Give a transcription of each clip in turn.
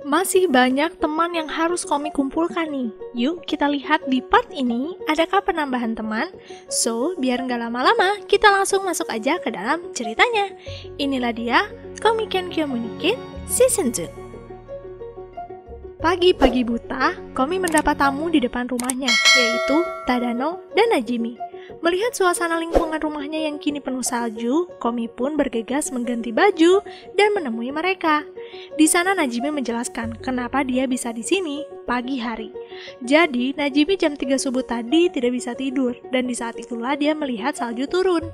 Masih banyak teman yang harus Komi kumpulkan nih. Yuk kita lihat di part ini adakah penambahan teman. So, biar nggak lama-lama, kita langsung masuk aja ke dalam ceritanya. Inilah dia Komi Can Communicate Season 2. Pagi-pagi buta, Komi mendapat tamu di depan rumahnya, yaitu Tadano dan Najimi. Melihat suasana lingkungan rumahnya yang kini penuh salju, Komi pun bergegas mengganti baju dan menemui mereka. Di sana Najimi menjelaskan kenapa dia bisa di sini pagi hari. Jadi, Najimi jam 3 subuh tadi tidak bisa tidur dan di saat itulah dia melihat salju turun.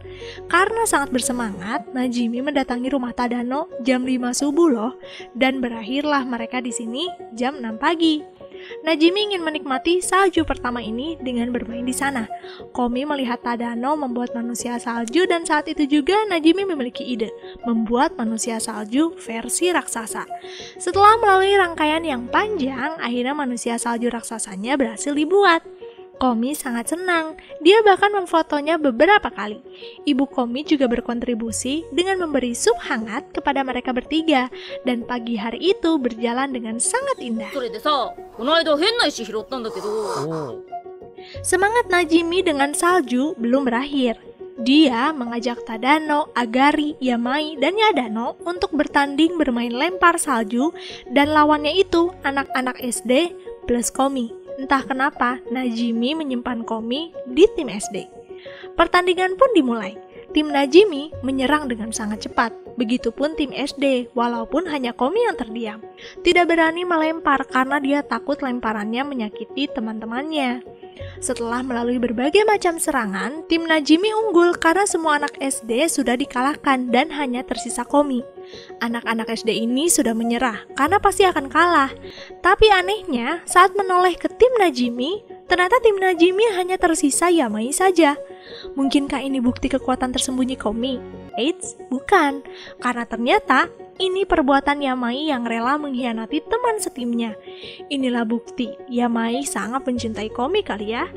Karena sangat bersemangat, Najimi mendatangi rumah Tadano jam 5 subuh loh dan berakhirlah mereka di sini jam 6 pagi. Najimi ingin menikmati salju pertama ini dengan bermain di sana. Komi melihat Tadano membuat manusia salju dan saat itu juga Najimi memiliki ide membuat manusia salju versi raksasa. Setelah melalui rangkaian yang panjang, akhirnya manusia salju raksasanya berhasil dibuat. Komi sangat senang, dia bahkan memfotonya beberapa kali. Ibu Komi juga berkontribusi dengan memberi sup hangat kepada mereka bertiga, dan pagi hari itu berjalan dengan sangat indah. Semangat Najimi dengan salju belum berakhir. Dia mengajak Tadano, Agari, Yamai, dan Yadano untuk bertanding bermain lempar salju, dan lawannya itu anak-anak SD plus Komi. Entah kenapa, Najimi menyimpan Komi di tim SD. Pertandingan pun dimulai. Tim Najimi menyerang dengan sangat cepat. Begitupun tim SD, walaupun hanya Komi yang terdiam. Tidak berani melempar karena dia takut lemparannya menyakiti teman-temannya. Setelah melalui berbagai macam serangan, tim Najimi unggul karena semua anak SD sudah dikalahkan dan hanya tersisa Komi. Anak-anak SD ini sudah menyerah karena pasti akan kalah. Tapi anehnya, saat menoleh ke tim Najimi, ternyata tim Najimi hanya tersisa Yamai saja. Mungkinkah ini bukti kekuatan tersembunyi Komi? Eits, bukan. Karena ternyata ini perbuatan Yamai yang rela mengkhianati teman setimnya. Inilah bukti Yamai sangat mencintai Komi kali ya.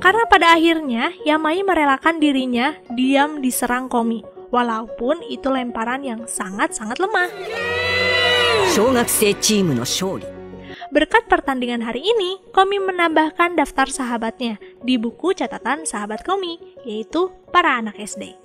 Karena pada akhirnya Yamai merelakan dirinya diam diserang Komi, walaupun itu lemparan yang sangat-sangat lemah. Berkat pertandingan hari ini, Komi menambahkan daftar sahabatnya di buku catatan sahabat Komi, yaitu para anak SD.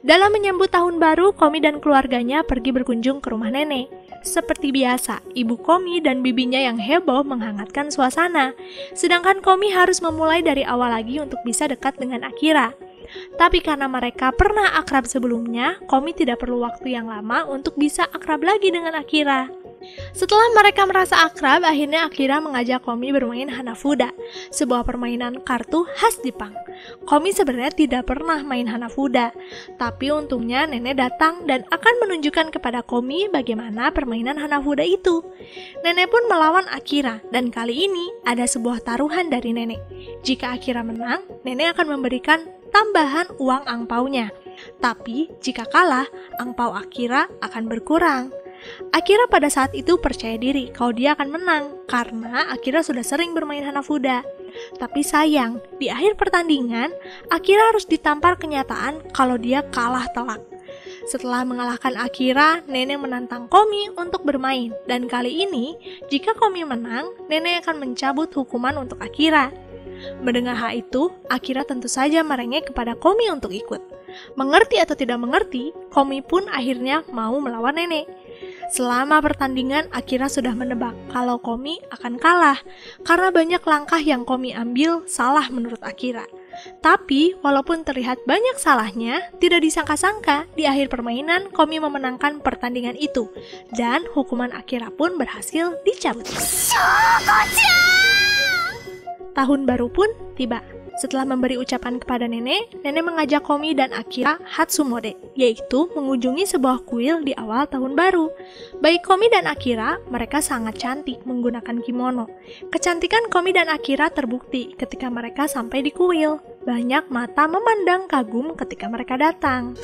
Dalam menyambut tahun baru, Komi dan keluarganya pergi berkunjung ke rumah nenek. Seperti biasa, ibu Komi dan bibinya yang heboh menghangatkan suasana. Sedangkan Komi harus memulai dari awal lagi untuk bisa dekat dengan Akira. Tapi karena mereka pernah akrab sebelumnya, Komi tidak perlu waktu yang lama untuk bisa akrab lagi dengan Akira. Setelah mereka merasa akrab, akhirnya Akira mengajak Komi bermain Hanafuda, sebuah permainan kartu khas Jepang. Komi sebenarnya tidak pernah main Hanafuda, tapi untungnya nenek datang dan akan menunjukkan kepada Komi bagaimana permainan Hanafuda itu. Nenek pun melawan Akira, dan kali ini ada sebuah taruhan dari nenek. Jika Akira menang, nenek akan memberikan tambahan uang angpaunya. Tapi jika kalah, angpau Akira akan berkurang. Akira pada saat itu percaya diri kalau dia akan menang karena Akira sudah sering bermain Hanafuda. Tapi sayang, di akhir pertandingan, Akira harus ditampar kenyataan kalau dia kalah telak. Setelah mengalahkan Akira, nenek menantang Komi untuk bermain. Dan kali ini, jika Komi menang, nenek akan mencabut hukuman untuk Akira. Mendengar hal itu, Akira tentu saja merengek kepada Komi untuk ikut. Mengerti atau tidak mengerti, Komi pun akhirnya mau melawan nenek. Selama pertandingan, Akira sudah menebak kalau Komi akan kalah karena banyak langkah yang Komi ambil salah menurut Akira. Tapi, walaupun terlihat banyak salahnya, tidak disangka-sangka di akhir permainan Komi memenangkan pertandingan itu dan hukuman Akira pun berhasil dicabut. Tahun baru pun tiba. Setelah memberi ucapan kepada nenek, nenek mengajak Komi dan Akira Hatsumode, yaitu mengunjungi sebuah kuil di awal tahun baru. Baik Komi dan Akira, mereka sangat cantik menggunakan kimono. Kecantikan Komi dan Akira terbukti ketika mereka sampai di kuil. Banyak mata memandang kagum ketika mereka datang.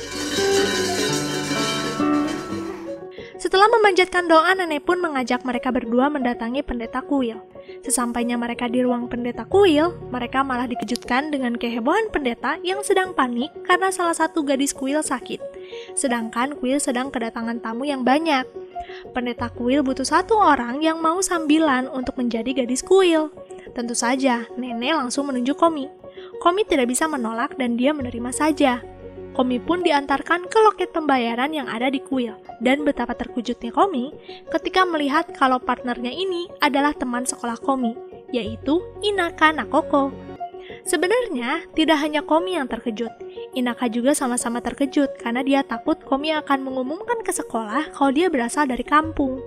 Setelah memanjatkan doa, nenek pun mengajak mereka berdua mendatangi pendeta kuil. Sesampainya mereka di ruang pendeta kuil, mereka malah dikejutkan dengan kehebohan pendeta yang sedang panik karena salah satu gadis kuil sakit. Sedangkan kuil sedang kedatangan tamu yang banyak. Pendeta kuil butuh satu orang yang mau sambilan untuk menjadi gadis kuil. Tentu saja, nenek langsung menunjuk Komi. Komi tidak bisa menolak dan dia menerima saja. Komi pun diantarkan ke loket pembayaran yang ada di kuil. Dan betapa terkejutnya Komi ketika melihat kalau partnernya ini adalah teman sekolah Komi, yaitu Inaka Nakoko. Sebenarnya, tidak hanya Komi yang terkejut. Inaka juga sama-sama terkejut karena dia takut Komi akan mengumumkan ke sekolah kalau dia berasal dari kampung.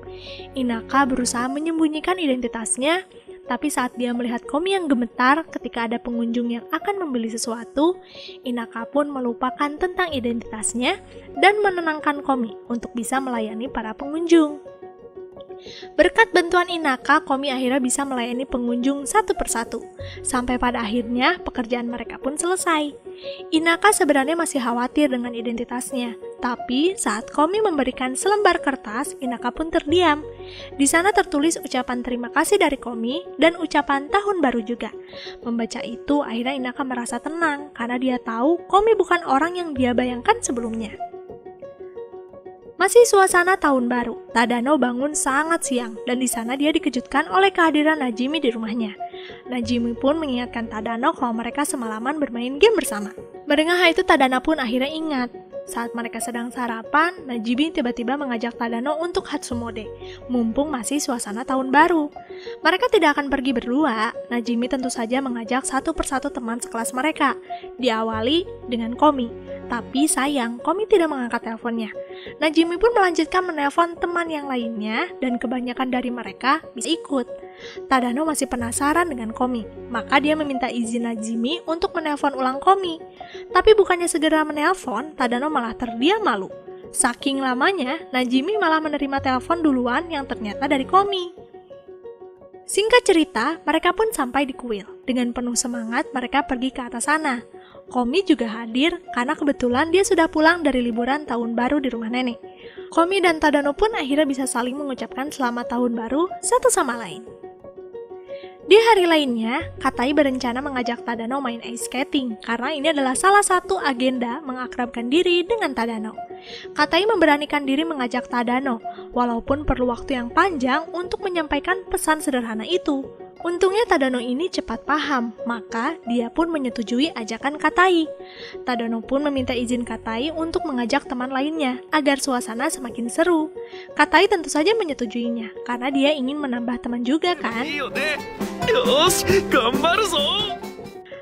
Inaka berusaha menyembunyikan identitasnya, tapi saat dia melihat Komi yang gemetar ketika ada pengunjung yang akan membeli sesuatu, Inaka pun melupakan tentang identitasnya dan menenangkan Komi untuk bisa melayani para pengunjung. Berkat bantuan Inaka, Komi akhirnya bisa melayani pengunjung satu persatu. Sampai pada akhirnya, pekerjaan mereka pun selesai. Inaka sebenarnya masih khawatir dengan identitasnya. Tapi, saat Komi memberikan selembar kertas, Inaka pun terdiam. Di sana tertulis ucapan terima kasih dari Komi dan ucapan tahun baru juga. Membaca itu, akhirnya Inaka merasa tenang karena dia tahu Komi bukan orang yang dia bayangkan sebelumnya. Masih suasana tahun baru, Tadano bangun sangat siang dan di sana dia dikejutkan oleh kehadiran Najimi di rumahnya. Najimi pun mengingatkan Tadano kalau mereka semalaman bermain game bersama. Mendengar hal itu, Tadano pun akhirnya ingat. Saat mereka sedang sarapan, Najimi tiba-tiba mengajak Tadano untuk Hatsumode, mumpung masih suasana tahun baru. Mereka tidak akan pergi berdua. Najimi tentu saja mengajak satu persatu teman sekelas mereka, diawali dengan Komi. Tapi sayang, Komi tidak mengangkat teleponnya. Najimi pun melanjutkan menelpon teman yang lainnya dan kebanyakan dari mereka bisa ikut. Tadano masih penasaran dengan Komi, maka dia meminta izin Najimi untuk menelpon ulang Komi. Tapi bukannya segera menelpon, Tadano malah terdiam malu. Saking lamanya, Najimi malah menerima telepon duluan yang ternyata dari Komi. Singkat cerita, mereka pun sampai di kuil. Dengan penuh semangat, mereka pergi ke atas sana. Komi juga hadir karena kebetulan dia sudah pulang dari liburan tahun baru di rumah nenek. Komi dan Tadano pun akhirnya bisa saling mengucapkan selamat tahun baru satu sama lain. Di hari lainnya, Katai berencana mengajak Tadano main ice skating karena ini adalah salah satu agenda mengakrabkan diri dengan Tadano. Katai memberanikan diri mengajak Tadano, walaupun perlu waktu yang panjang untuk menyampaikan pesan sederhana itu. Untungnya Tadano ini cepat paham, maka dia pun menyetujui ajakan Katai. Tadano pun meminta izin Katai untuk mengajak teman lainnya agar suasana semakin seru. Katai tentu saja menyetujuinya, karena dia ingin menambah teman juga kan?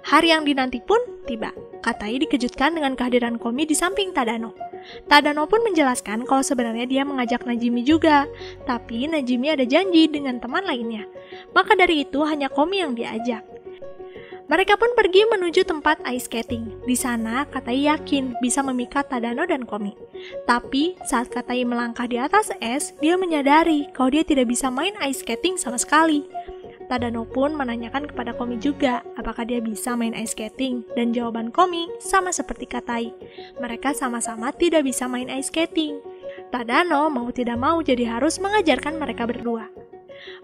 Hari yang dinanti pun tiba. Katai dikejutkan dengan kehadiran Komi di samping Tadano. Tadano pun menjelaskan kalau sebenarnya dia mengajak Najimi juga, tapi Najimi ada janji dengan teman lainnya. Maka dari itu hanya Komi yang diajak. Mereka pun pergi menuju tempat ice skating. Di sana, Katai yakin bisa memikat Tadano dan Komi. Tapi, saat Katai melangkah di atas es, dia menyadari kalau dia tidak bisa main ice skating sama sekali. Tadano pun menanyakan kepada Komi juga apakah dia bisa main ice skating, dan jawaban Komi sama seperti Katai. Mereka sama-sama tidak bisa main ice skating. Tadano mau tidak mau jadi harus mengajarkan mereka berdua.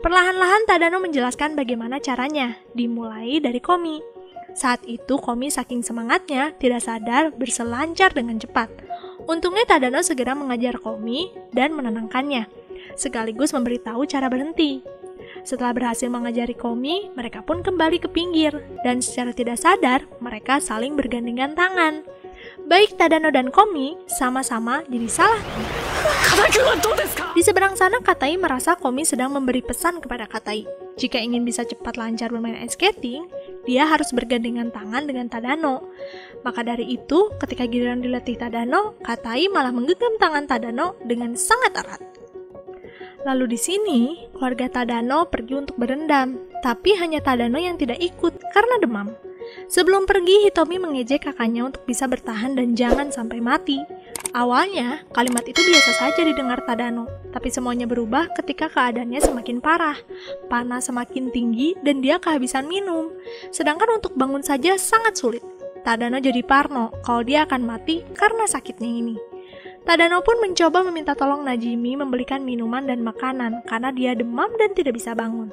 Perlahan-lahan Tadano menjelaskan bagaimana caranya, dimulai dari Komi. Saat itu Komi saking semangatnya tidak sadar berselancar dengan cepat. Untungnya Tadano segera mengajar Komi dan menenangkannya, sekaligus memberitahu cara berhenti. Setelah berhasil mengajari Komi, mereka pun kembali ke pinggir, dan secara tidak sadar mereka saling bergandengan tangan. Baik Tadano dan Komi sama-sama jadi salah. Di seberang sana Katai merasa Komi sedang memberi pesan kepada Katai. Jika ingin bisa cepat lancar bermain ice skating, dia harus bergandengan tangan dengan Tadano. Maka dari itu, ketika giliran dilatih Tadano, Katai malah menggenggam tangan Tadano dengan sangat erat. Lalu di sini, keluarga Tadano pergi untuk berendam, tapi hanya Tadano yang tidak ikut karena demam. Sebelum pergi, Hitomi mengejek kakaknya untuk bisa bertahan dan jangan sampai mati. Awalnya, kalimat itu biasa saja didengar Tadano, tapi semuanya berubah ketika keadaannya semakin parah. Panas semakin tinggi dan dia kehabisan minum. Sedangkan untuk bangun saja sangat sulit. Tadano jadi parno kalau dia akan mati karena sakitnya ini. Tadano pun mencoba meminta tolong Najimi membelikan minuman dan makanan karena dia demam dan tidak bisa bangun.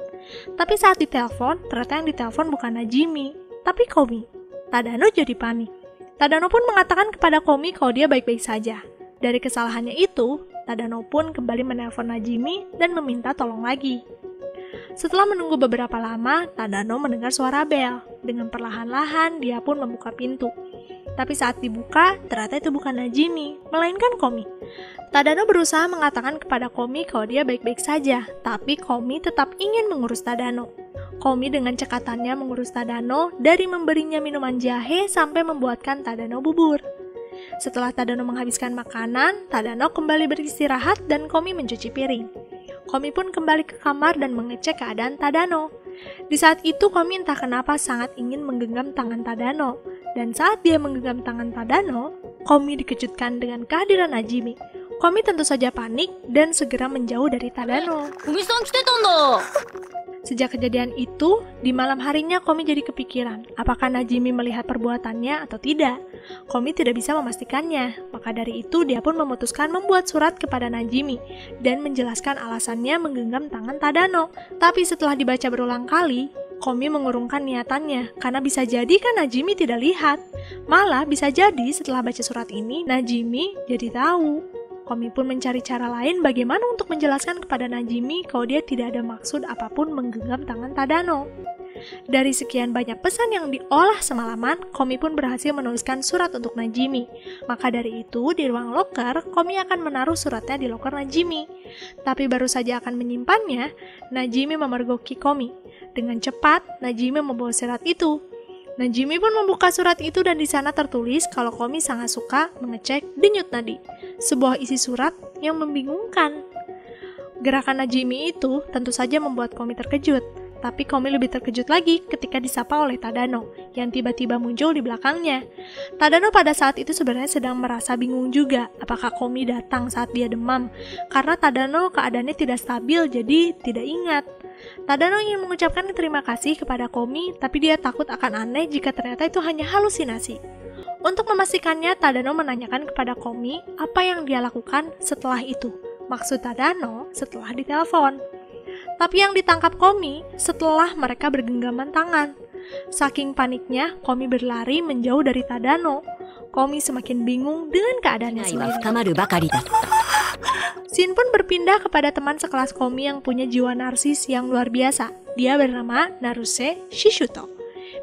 Tapi saat ditelepon, ternyata yang ditelepon bukan Najimi, tapi Komi. Tadano jadi panik. Tadano pun mengatakan kepada Komi kalau dia baik-baik saja. Dari kesalahannya itu, Tadano pun kembali menelpon Najimi dan meminta tolong lagi. Setelah menunggu beberapa lama, Tadano mendengar suara bel. Dengan perlahan-lahan, dia pun membuka pintu. Tapi saat dibuka, ternyata itu bukan Najimi, melainkan Komi. Tadano berusaha mengatakan kepada Komi kalau dia baik-baik saja, tapi Komi tetap ingin mengurus Tadano. Komi dengan cekatannya mengurus Tadano dari memberinya minuman jahe sampai membuatkan Tadano bubur. Setelah Tadano menghabiskan makanan, Tadano kembali beristirahat dan Komi mencuci piring. Komi pun kembali ke kamar dan mengecek keadaan Tadano. Di saat itu Komi entah kenapa sangat ingin menggenggam tangan Tadano. Dan saat dia menggenggam tangan Tadano, Komi dikejutkan dengan kehadiran Najimi. Komi tentu saja panik dan segera menjauh dari Tadano. Sejak kejadian itu, di malam harinya Komi jadi kepikiran, apakah Najimi melihat perbuatannya atau tidak. Komi tidak bisa memastikannya, maka dari itu dia pun memutuskan membuat surat kepada Najimi dan menjelaskan alasannya menggenggam tangan Tadano. Tapi setelah dibaca berulang kali, Komi mengurungkan niatannya, karena bisa jadi kan Najimi tidak lihat. Malah bisa jadi setelah baca surat ini, Najimi jadi tahu. Komi pun mencari cara lain bagaimana untuk menjelaskan kepada Najimi kalau dia tidak ada maksud apapun menggenggam tangan Tadano. Dari sekian banyak pesan yang diolah semalaman, Komi pun berhasil menuliskan surat untuk Najimi. Maka dari itu, di ruang loker, Komi akan menaruh suratnya di loker Najimi. Tapi baru saja akan menyimpannya, Najimi memergoki Komi. Dengan cepat, Najimi membawa surat itu. Najimi pun membuka surat itu dan di sana tertulis kalau Komi sangat suka mengecek denyut nadi. Sebuah isi surat yang membingungkan. Gerakan Najimi itu tentu saja membuat Komi terkejut. Tapi Komi lebih terkejut lagi ketika disapa oleh Tadano yang tiba-tiba muncul di belakangnya. Tadano pada saat itu sebenarnya sedang merasa bingung juga apakah Komi datang saat dia demam. Karena Tadano keadaannya tidak stabil jadi tidak ingat. Tadano ingin mengucapkan terima kasih kepada Komi, tapi dia takut akan aneh jika ternyata itu hanya halusinasi. Untuk memastikannya, Tadano menanyakan kepada Komi apa yang dia lakukan setelah itu. Maksud Tadano setelah ditelepon. Tapi yang ditangkap Komi setelah mereka bergenggaman tangan. Saking paniknya, Komi berlari menjauh dari Tadano. Komi semakin bingung dengan keadaannya sendiri. Shin pun berpindah kepada teman sekelas Komi yang punya jiwa narsis yang luar biasa. Dia bernama Naruse Shishuto.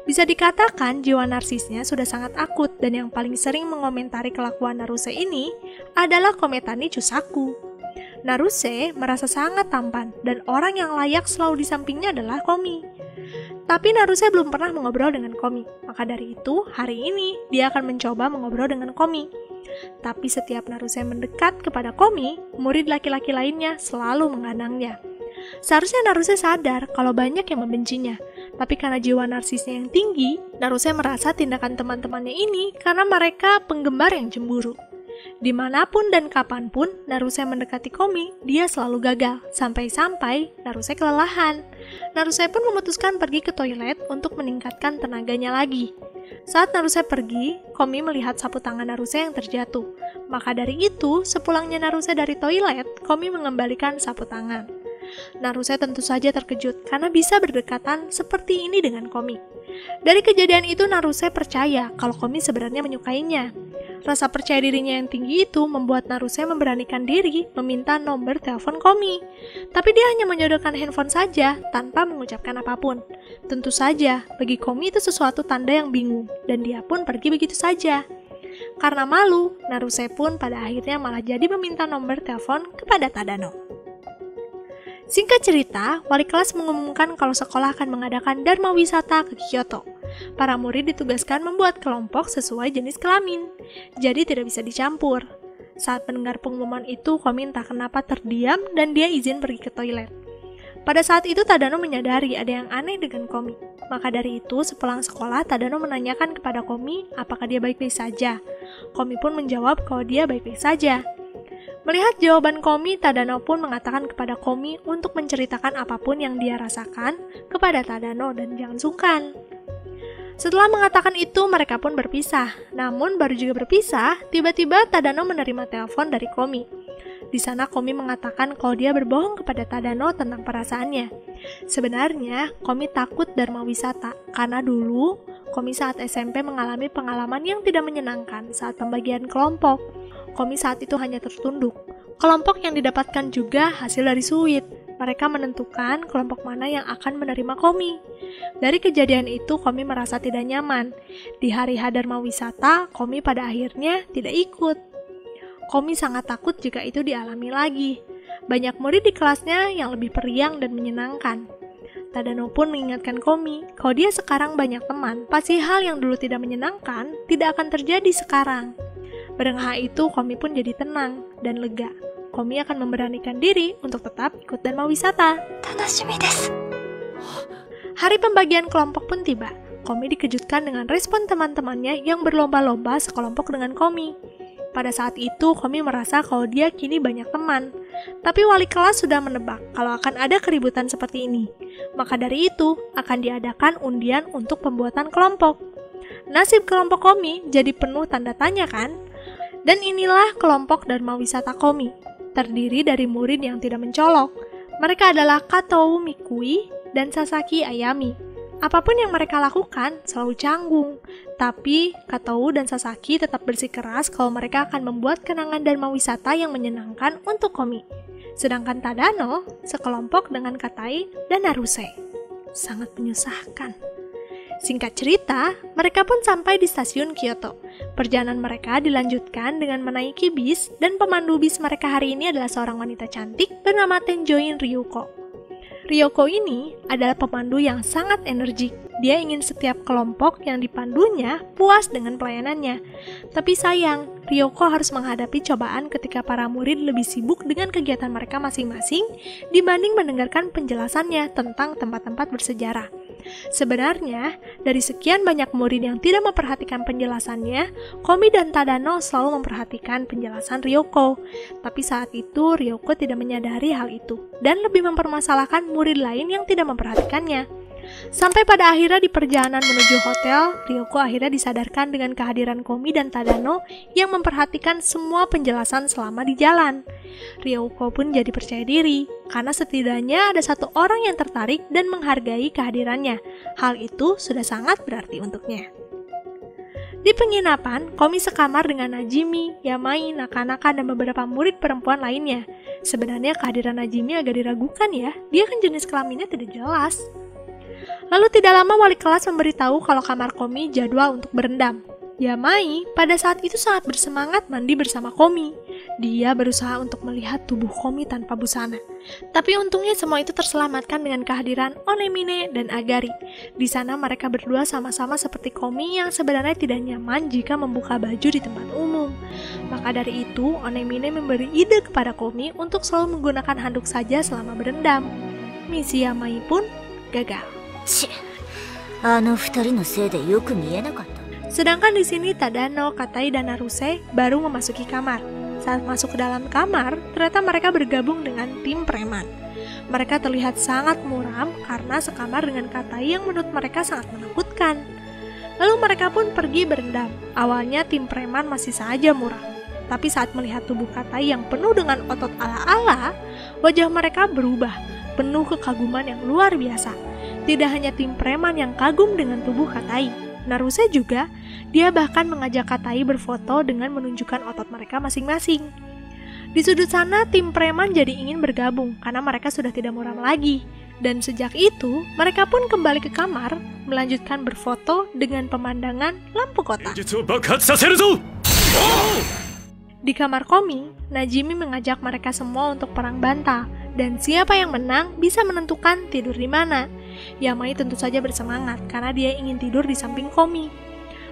Bisa dikatakan jiwa narsisnya sudah sangat akut dan yang paling sering mengomentari kelakuan Naruse ini adalah Kometani Chusaku. Naruse merasa sangat tampan dan orang yang layak selalu di sampingnya adalah Komi. Tapi Naruse belum pernah mengobrol dengan Komi, maka dari itu hari ini dia akan mencoba mengobrol dengan Komi. Tapi setiap Naruse mendekat kepada Komi, murid laki-laki lainnya selalu mengadangnya. Seharusnya Naruse sadar kalau banyak yang membencinya, tapi karena jiwa narsisnya yang tinggi, Naruse merasa tindakan teman-temannya ini karena mereka penggemar yang cemburu. Dimanapun dan kapanpun Naruse mendekati Komi, dia selalu gagal, sampai-sampai Naruse kelelahan. Naruse pun memutuskan pergi ke toilet untuk meningkatkan tenaganya lagi. Saat Naruse pergi, Komi melihat sapu tangan Naruse yang terjatuh. Maka dari itu, sepulangnya Naruse dari toilet, Komi mengembalikan sapu tangan. Naruse tentu saja terkejut karena bisa berdekatan seperti ini dengan Komi. Dari kejadian itu Naruse percaya kalau Komi sebenarnya menyukainya. Rasa percaya dirinya yang tinggi itu membuat Naruse memberanikan diri meminta nomor telepon Komi. Tapi dia hanya menyodorkan handphone saja tanpa mengucapkan apapun. Tentu saja, bagi Komi itu sesuatu tanda yang bingung dan dia pun pergi begitu saja. Karena malu, Naruse pun pada akhirnya malah jadi meminta nomor telepon kepada Tadano. Singkat cerita, wali kelas mengumumkan kalau sekolah akan mengadakan Dharma Wisata ke Kyoto. Para murid ditugaskan membuat kelompok sesuai jenis kelamin, jadi tidak bisa dicampur. Saat mendengar pengumuman itu, Komi entah kenapa terdiam dan dia izin pergi ke toilet. Pada saat itu Tadano menyadari ada yang aneh dengan Komi. Maka dari itu, sepulang sekolah, Tadano menanyakan kepada Komi apakah dia baik-baik saja. Komi pun menjawab kalau dia baik-baik saja. Melihat jawaban Komi, Tadano pun mengatakan kepada Komi untuk menceritakan apapun yang dia rasakan kepada Tadano dan jangan sungkan. Setelah mengatakan itu, mereka pun berpisah. Namun baru juga berpisah, tiba-tiba Tadano menerima telepon dari Komi. Di sana Komi mengatakan kalau dia berbohong kepada Tadano tentang perasaannya. Sebenarnya, Komi takut Dharma Wisata karena dulu Komi saat SMP mengalami pengalaman yang tidak menyenangkan saat pembagian kelompok. Komi saat itu hanya tertunduk. Kelompok yang didapatkan juga hasil dari suit. Mereka menentukan kelompok mana yang akan menerima Komi. Dari kejadian itu, Komi merasa tidak nyaman. Di hari Dharma Wisata, Komi pada akhirnya tidak ikut. Komi sangat takut jika itu dialami lagi. Banyak murid di kelasnya yang lebih periang dan menyenangkan. Tadano pun mengingatkan Komi, kalau dia sekarang banyak teman, pasti hal yang dulu tidak menyenangkan tidak akan terjadi sekarang. Mendengar itu, Komi pun jadi tenang dan lega. Komi akan memberanikan diri untuk tetap ikut Dharma Wisata. Tanashimi desu. Hari pembagian kelompok pun tiba. Komi dikejutkan dengan respon teman-temannya yang berlomba-lomba sekelompok dengan Komi. Pada saat itu, Komi merasa kalau dia kini banyak teman. Tapi wali kelas sudah menebak kalau akan ada keributan seperti ini. Maka dari itu, akan diadakan undian untuk pembuatan kelompok. Nasib kelompok Komi jadi penuh tanda tanya kan? Dan inilah kelompok Dharma Wisata Komi. Terdiri dari murid yang tidak mencolok. Mereka adalah Katou Mikui dan Sasaki Ayami. Apapun yang mereka lakukan selalu canggung. Tapi Katou dan Sasaki tetap bersikeras kalau mereka akan membuat kenangan Dharma Wisata yang menyenangkan untuk Komi. Sedangkan Tadano sekelompok dengan Katai dan Naruse. Sangat menyusahkan. Singkat cerita, mereka pun sampai di stasiun Kyoto. Perjalanan mereka dilanjutkan dengan menaiki bis dan pemandu bis mereka hari ini adalah seorang wanita cantik bernama Tenjoin Ryuko. Ryoko ini adalah pemandu yang sangat energik. Dia ingin setiap kelompok yang dipandunya puas dengan pelayanannya. Tapi sayang, Ryoko harus menghadapi cobaan ketika para murid lebih sibuk dengan kegiatan mereka masing-masing dibanding mendengarkan penjelasannya tentang tempat-tempat bersejarah. Sebenarnya, dari sekian banyak murid yang tidak memperhatikan penjelasannya, Komi dan Tadano selalu memperhatikan penjelasan Ryoko. Tapi saat itu, Ryoko tidak menyadari hal itu dan lebih mempermasalahkan murid lain yang tidak memperhatikannya. Sampai pada akhirnya di perjalanan menuju hotel, Ryoko akhirnya disadarkan dengan kehadiran Komi dan Tadano yang memperhatikan semua penjelasan selama di jalan. Ryoko pun jadi percaya diri, karena setidaknya ada satu orang yang tertarik dan menghargai kehadirannya. Hal itu sudah sangat berarti untuknya. Di penginapan, Komi sekamar dengan Najimi, Yamai, Naka-Naka, dan beberapa murid perempuan lainnya. Sebenarnya kehadiran Najimi agak diragukan ya, dia kan jenis kelaminnya tidak jelas. Lalu tidak lama wali kelas memberitahu kalau kamar Komi jadwal untuk berendam. Yamai pada saat itu sangat bersemangat mandi bersama Komi. Dia berusaha untuk melihat tubuh Komi tanpa busana. Tapi untungnya semua itu terselamatkan dengan kehadiran Onemine dan Agari. Di sana mereka berdua sama-sama seperti Komi yang sebenarnya tidak nyaman jika membuka baju di tempat umum. Maka dari itu, Onemine memberi ide kepada Komi untuk selalu menggunakan handuk saja selama berendam. Misi Yamai pun gagal. Sedangkan di sini Tadano, Katai, dan Naruse baru memasuki kamar. Saat masuk ke dalam kamar, ternyata mereka bergabung dengan tim preman. Mereka terlihat sangat muram karena sekamar dengan Katai yang menurut mereka sangat menakutkan. Lalu mereka pun pergi berendam. Awalnya tim preman masih saja muram. Tapi saat melihat tubuh Katai yang penuh dengan otot ala-ala, wajah mereka berubah, penuh kekaguman yang luar biasa. Tidak hanya tim preman yang kagum dengan tubuh Katai, Naruse juga, dia bahkan mengajak Katai berfoto dengan menunjukkan otot mereka masing-masing. Di sudut sana, tim preman jadi ingin bergabung karena mereka sudah tidak muram lagi. Dan sejak itu, mereka pun kembali ke kamar, melanjutkan berfoto dengan pemandangan lampu kota. Di kamar Komi, Najimi mengajak mereka semua untuk perang bantal, dan siapa yang menang bisa menentukan tidur di mana. Yamai tentu saja bersemangat karena dia ingin tidur di samping Komi.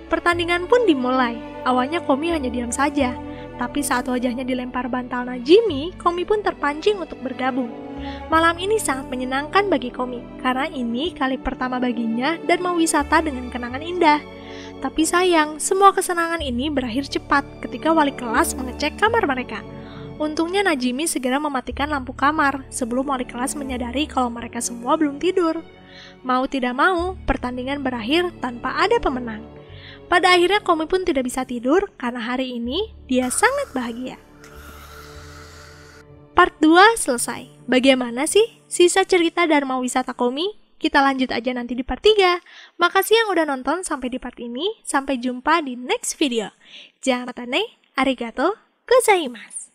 Pertandingan pun dimulai. Awalnya Komi hanya diam saja, tapi saat wajahnya dilempar bantal Najimi, Komi pun terpancing untuk bergabung. Malam ini sangat menyenangkan bagi Komi, karena ini kali pertama baginya dan mau wisata dengan kenangan indah. Tapi sayang, semua kesenangan ini berakhir cepat ketika wali kelas mengecek kamar mereka. Untungnya Najimi segera mematikan lampu kamar sebelum wali kelas menyadari kalau mereka semua belum tidur. Mau tidak mau, pertandingan berakhir tanpa ada pemenang. Pada akhirnya Komi pun tidak bisa tidur karena hari ini dia sangat bahagia. Part 2 selesai. Bagaimana sih sisa cerita Dharma Wisata Komi? Kita lanjut aja nanti di part 3. Makasih yang udah nonton sampai di part ini. Sampai jumpa di next video. Jangan lupa arigato Gozaimasu.